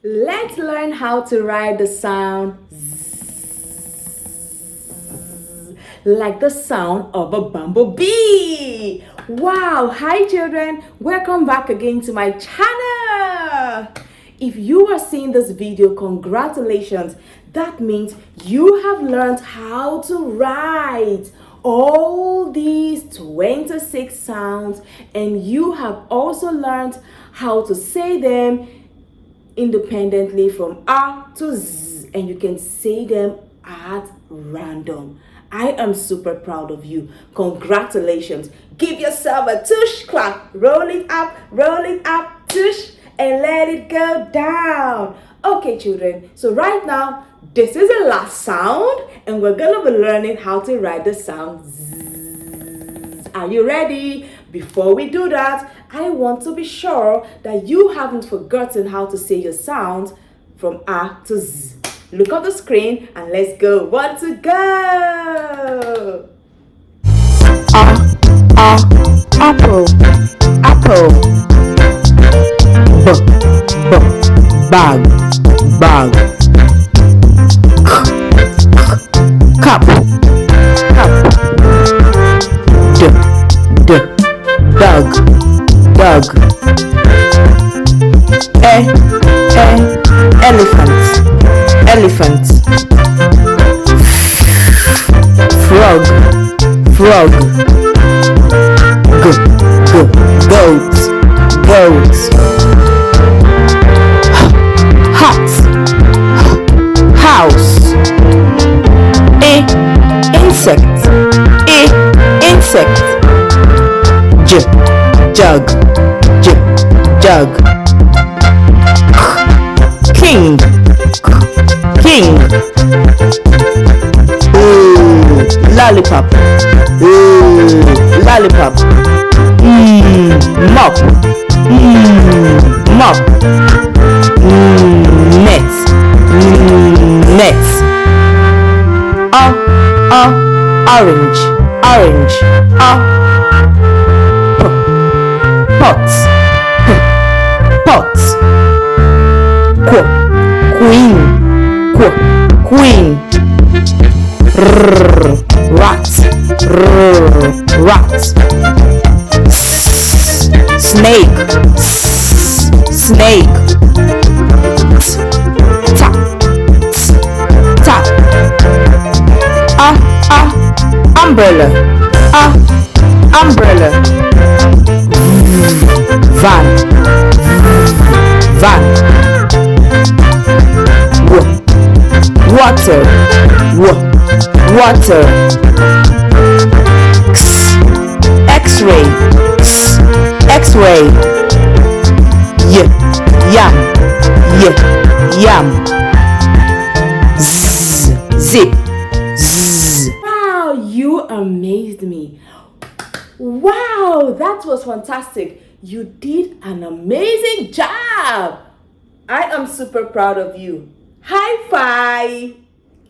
Let's learn how to write the sound like the sound of a bumblebee. Wow, hi children, welcome back again to my channel. If you are seeing this video, congratulations. That means you have learned how to write all these 26 sounds, and you have also learned how to say them independently from R to Z, and you can say them at random. I am super proud of you. Congratulations. Give yourself a tush clap. Roll it up, tush, and let it go down. Okay, children. So right now, this is the last sound, and we're gonna be learning how to write the sound Z. Are you ready? Before we do that, I want to be sure that you haven't forgotten how to say your sounds from A to Z. Look at the screen and let's go. 1 to go. Apple, apple. Bag, bag. Cup, cup. Dog, dog. Elephant, elephant. Frog, frog. Goat, goat. Hat, house. Insect, insect. Jug, jug. King, king. Ooh, lollipop, ooh, lollipop. Mop, mop. Net, net. Orange, orange. Pot, pot. Queen, queen. Rat, rat. Snake, snake. Tap, tap. Umbrella, umbrella. Van, van. Water, water. X-ray, X-ray. Yam, yam. Zip, zzz. Wow, you amazed me. Wow, that was fantastic. You did an amazing job. I am super proud of you. High five.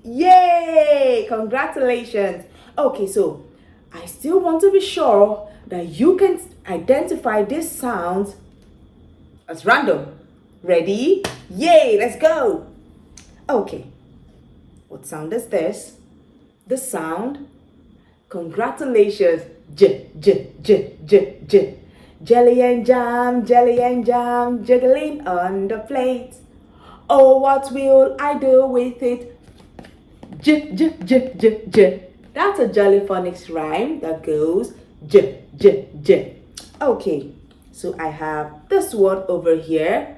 Yay! Congratulations. Okay, so I still want to be sure that you can identify these sounds as random. Ready? Yay! Let's go. Okay. What sound is this? The sound. Congratulations. J. Jelly and jam, juggling on the plate. Oh, what will I do with it? J. That's a jolly phonics rhyme that goes J. Okay, so I have this one over here.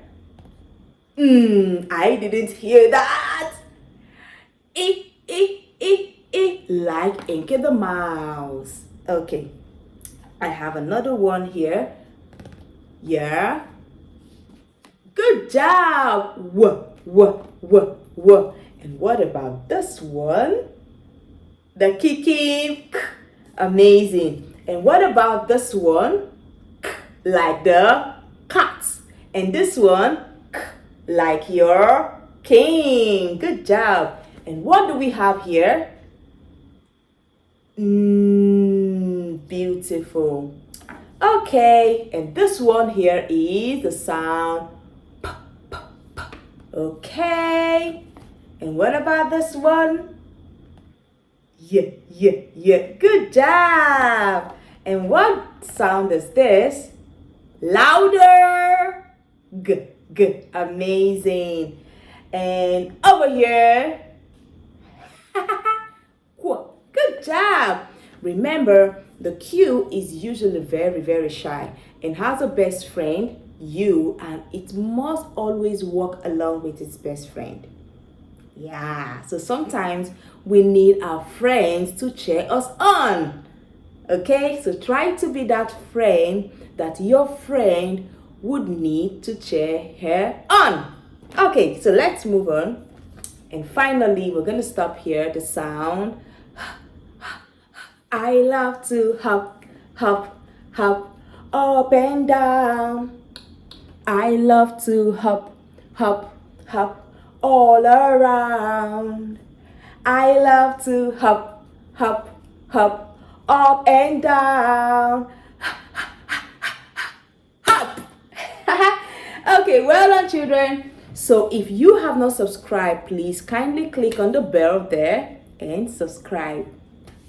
I didn't hear that. Like Inky the Mouse. Okay, I have another one here. Yeah. Good job. W. And what about this one? The kiki. Amazing. And what about this one? Like the cat. And this one, like your king. Good job. And what do we have here? Beautiful. Okay, and this one here is the sound P. Okay. And what about this one? Yeah. Good job. And what sound is this? Louder. G. Amazing. And over here. Good job. Remember, the Q is usually very shy and has a best friend, you, and it must always walk along with its best friend. Yeah, so sometimes we need our friends to cheer us on. Okay, so try to be that friend that your friend would need to cheer her on. Okay, so let's move on. And finally, we're going to stop here. The sound. I love to hop, up and down. I love to hop, all around. I love to hop, up and down. Hop. Okay, well done, children. So if you have not subscribed, please kindly click on the bell there and subscribe.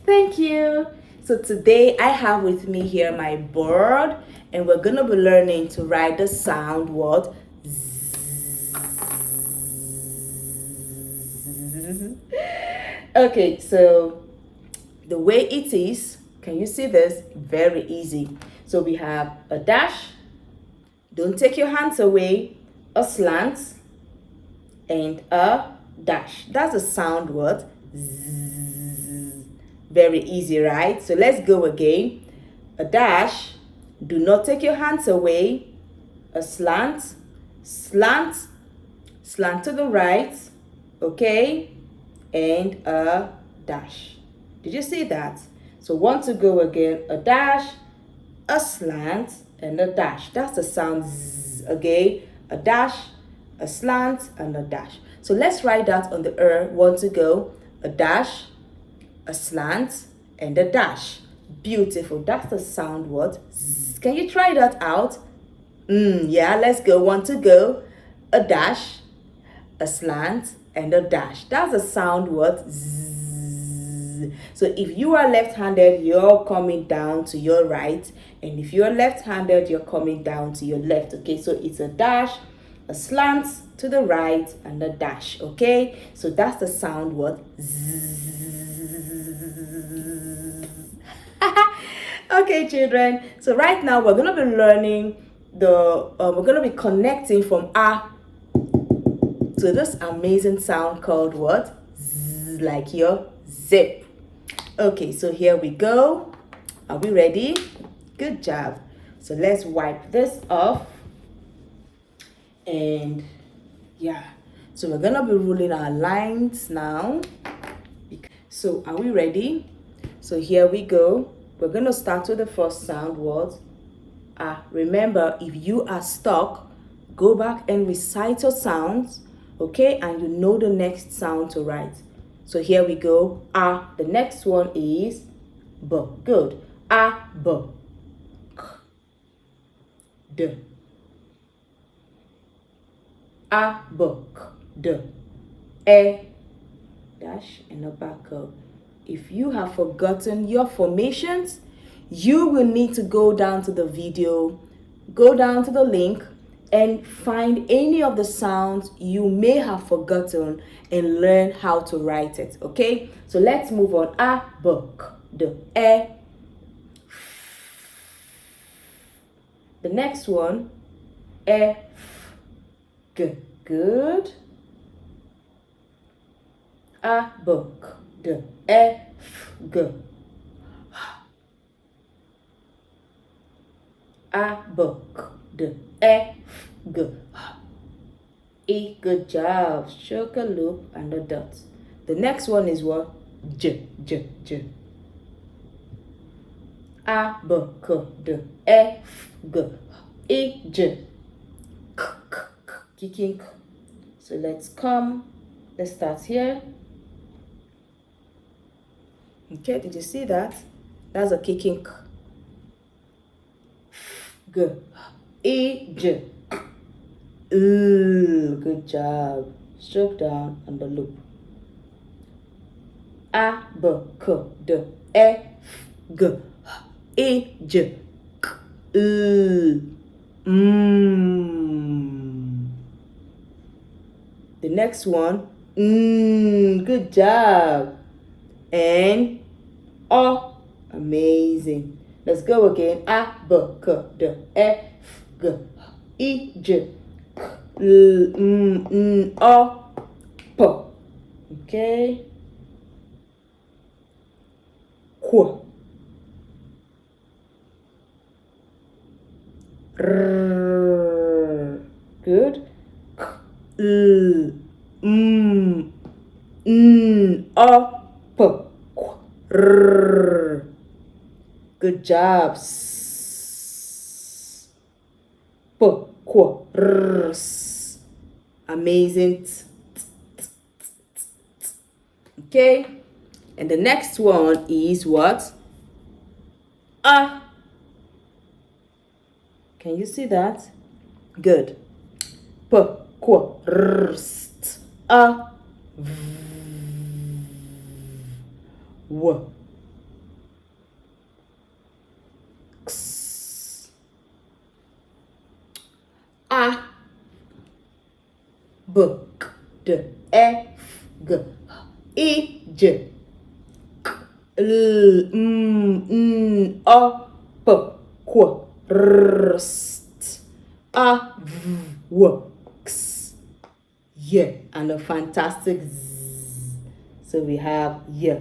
Thank you. So today I have with me here my board, and we're gonna be learning to write the sound word Z. Okay, so the way it is, can you see this? Very easy. So we have a dash, don't take your hands away, a slant, and a dash. That's a sound word. Very easy, right? So let's go again. A dash, do not take your hands away, a slant, slant to the right, okay, and a dash. Did you see that? So want to go again, a dash, a slant, and a dash. That's the sound Z, okay? A dash, a slant, and a dash. So let's write that on the Want to go, a dash, a slant, and a dash. Beautiful. That's the sound word Z. Can you try that out? Yeah, let's go. Want to go, a dash, a slant, and a dash. That's the sound word Z. So if you are left-handed, you're coming down to your right, and if you're left-handed, you're coming down to your left. Okay, so it's a dash, a slant to the right, and a dash. Okay, so that's the sound word Z. Okay, children, so right now we're going to be learning we're going to be connecting from A to this amazing sound called what? Z, like your zip. Okay, so here we go. Are we ready? Good job. So let's wipe this off. And yeah, so we're gonna be ruling our lines now. So are we ready? So here we go. We're gonna start with the first sound word. Remember, if you are stuck, go back and recite your sounds, okay? And you know the next sound to write. So here we go. The next one is B. Good. B. K. D. B. K. D. E. Dash and a back up. If you have forgotten your formations, you will need to go down to the video, go down to the link, and find any of the sounds you may have forgotten and learn how to write it. Okay, so let's move on. B, K, D, E. The next one, E, F, G. Good. B, K, D, E, F, G. B, K, D, E, F, G. E. Good job. Stroke a loop and a dot. The next one is what? J. B, K, D, E, F, G. E, J. K, kicking. So let's start here. Okay, did you see that? That's a kicking. G. E, J. Good job. Stroke down on the loop. A, B, K, D, E, F, G, H, I, J, K, L. The next one. Good job. And O. Amazing. Let's go again. A, B, K, D, E, F, G, H, I, J, K, L, O, P. Okay. Qu. R. Good. K, L, O, P. Qu. R. Good job. S. P, Qu, R. S. Amazing. Okay. And the next one is what? A. Can you see that? Good. P, Qu, R, S, T, A, V, W, X, A, B, K, D, E, F, G, H, I, J, K, L, O, P, Q, R, S, T, A, V, W, X. Yeah, and a fantastic Z. So we have yeah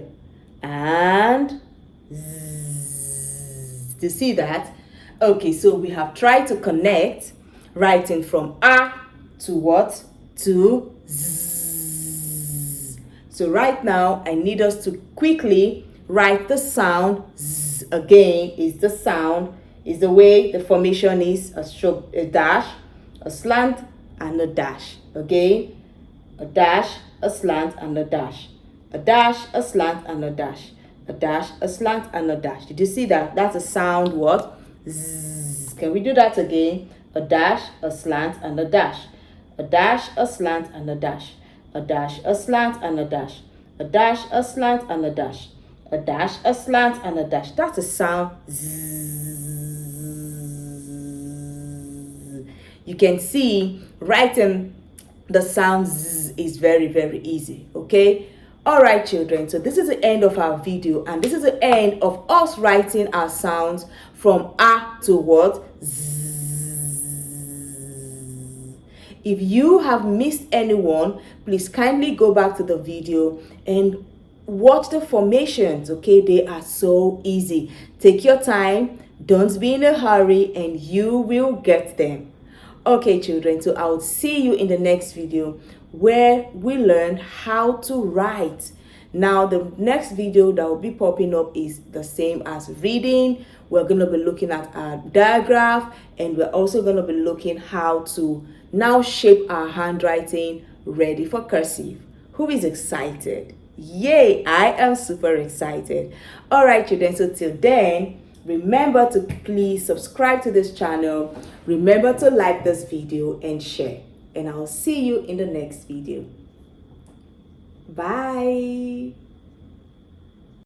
and Z. Do you see that? Okay, so we have tried to connect writing from A to what? To Z. So right now, I need us to quickly write the sound Z again. Is the sound, is the way the formation is a stroke, a dash, a slant, and a dash. Again, a dash, a slant, and a dash. A dash, a slant, and a dash. A dash, a slant, and a dash. Did you see that? That's a sound what? Zzz. Can we do that again? A dash, a slant, and a dash. A dash, a slant, and a dash. A dash, a slant, and a dash. A dash, a slant, and a dash. A dash, a slant, and a dash. That's a sound zzz. You can see writing the sound zzz is very, very easy. Okay. All right, children. So this is the end of our video, and this is the end of us writing our sounds from A to what? Z. If you have missed anyone, please kindly go back to the video and watch the formations. Okay, they are so easy. Take your time, don't be in a hurry, and you will get them. Okay, children, so I'll see you in the next video where we learn how to write. Now, the next video that will be popping up is the same as reading. We're going to be looking at our diagraph, and we're also going to be looking how to now shape our handwriting ready for cursive. Who is excited? Yay, I am super excited. All right, children, so till then, remember to please subscribe to this channel. Remember to like this video and share. And I'll see you in the next video. Bye.